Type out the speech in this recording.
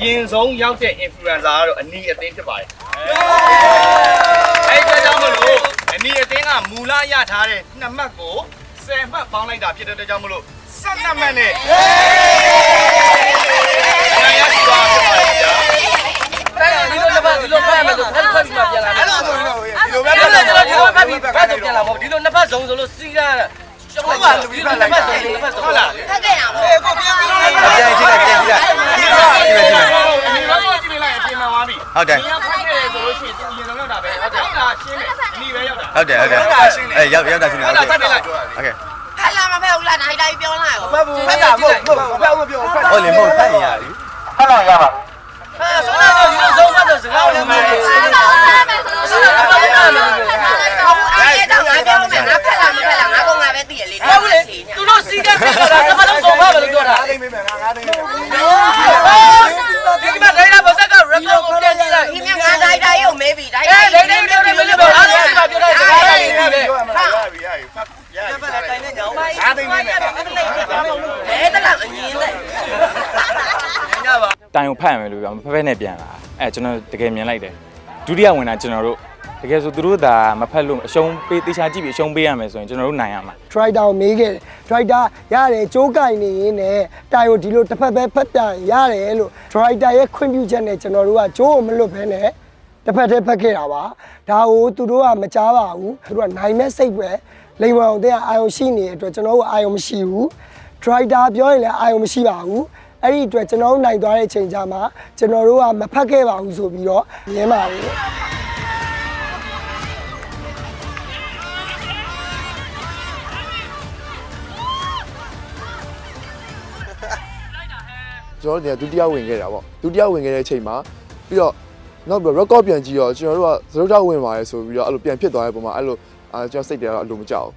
ရင်ဆုံးရောက်တဲ့ influencer ကတော့အနီးအသင်းဖြစ်ပါတယ်အဲ့ဒါကြောင့်မလို့အနီးအသင်းကမူလရထားတဲ့2မှတ်ကို10မှတ်ပေါင်းလိုက်တာဖြစ်တဲ့အတွက်ကြောင့်မလို့12မှတ်နဲ့နိုင်ရရှိသွားဖြစ်ပါတယ်ဗျာဒီလိုဖတ်မယ်ဆိုဖတ်ပြီးမှပြန်လာမယ်အဲ့လိုဆိုရင်ဒီလိုပဲကျွန်တော်ဒီလိုဖတ်ပြီးပြန်လာမဟုတ်ဒီလိုနှစ်ဖက်ဆုံးဆိုလို့စီးတာကျောင်းကလူကြီးဖတ်လိုက်တာဟုတ်လားဖတ်ခဲ့တာပေါ့ကိုပြန်ပြီးပြန်ကြည့်လိုက်ကြည့်လိုက်ဒီတော့ကြည့်လိုက်အပြင်မှာသွားပြီဟုတ်တယ်ဒီကဖတ်ခဲ့တယ်ဆိုလို့ရှိရင်သူအရင်ဆုံးရောက်တာပဲဟုတ်တယ်ဟုတ်လားရှင်းတယ်အနီးပဲရောက်တာဟုတ်တယ်အေးရောက်တာရှင်းတယ်ဟုတ်တယ်โอเคဖတ်လာမဖတ်ဘူးလားနိုင်တိုင်းပြောလိုက်ရောဖတ်ဘူးဖတ်တာမဟုတ်မပြောဖတ်ဟုတ်လေမဟုတ်ဖတ်ရင်ရပြီဖတ်တော့ရပါဟာဆုံးတော့ဒီလိုဆုံးဖတ်တော့စကားလည်းမပြောဘူးအဲ့ဒါတော့ငါပြောမယ်ငါဖက်လာမဖက်လာငါကောင်ငါပဲသိရလေဟုတ်လေသူတို့စီးတဲ့ခါကတစ်ခါတော့ဆုံးဖတ်မယ်လို့ပြောတာငါသိမေးမယ်ငါသိမေးမယ်ဒီမှာတိုင်းလာဘက်က record ကိုပြန်ကြည့်လိုက်ဒီမြငါတိုင်းတိုင်းကိုမေးပြီတိုင်းအေးတိုင်းတိုင်းပြောတယ်မင်းလည်းပြောအားလုံးကပြောတယ်စကားလည်းပြီးပဲရပြီဖတ်တိုင်းနဲ့ညောင်းငါသိမေးမယ်လဲတလားအငင်းတဲ့ညပါတိုင်ကိုဖတ်ရမယ်လို့ပြောဖက်ဖက်နဲ့ပြန်လာအဲကျွန်တော်တကယ်မြင်လိုက်တယ်ဒုတိယဝင်တာကျွန်တော်တို့တကယ်ဆိုသူတို့ဒါမဖက်လို့အရှုံးပေးတေချာကြည့်ပြီးအရှုံးပေးရမယ်ဆိုရင်ကျွန်တော်တို့နိုင်ရမှာ Driver ကိုမေးခဲ့တယ် Driver ရတယ်ကြိုးကင်နေရင်းနဲ့တိုင်ကိုဒီလိုတစ်ဖက်ပဲဖက်ပြန်ရတယ်လို့ Driver ရဲ့ခွင့်ပြုချက်နဲ့ကျွန်တော်တို့ကကြိုးကိုမလွတ်ဘဲနဲ့တစ်ဖက်တည်းဖက်ခဲ့တာပါဒါကိုသူတို့ကမကြားပါဘူးသူတို့ကနိုင်မဲ့စိတ်ပဲလိမ်ဝအောင်တဲ့အာယုံရှိနေတဲ့အတွက်ကျွန်တော်တို့အာယုံမရှိဘူး Driver ပြောရင်လည်းအာယုံမရှိပါဘူးအဲ့ဒီအတွက်ကျွန်တော်တို့နိုင်သွားတဲ့အချိန်ကြာမှာကျွန်တော်တို့ကမဖက်ခဲ့ပါဘူးဆိုပြီးတော့မြင်ပါတယ်ကျွန်တော်တို့ဒုတိယဝင်ခဲ့တာပေါ့ဒုတိယဝင်ခဲ့တဲ့အချိန်မှာပြီးတော့နောက်ပြီး record ပြန်ကြည့်တော့ကျွန်တော်တို့ကသရုပ်ထောက်ဝင်ပါတယ်ဆိုပြီးတော့အဲ့လိုပြန်ဖြစ်သွားတဲ့ပုံမှာအဲ့လိုကျွန်တော်စိတ်တွေကတော့အလိုမကြောက်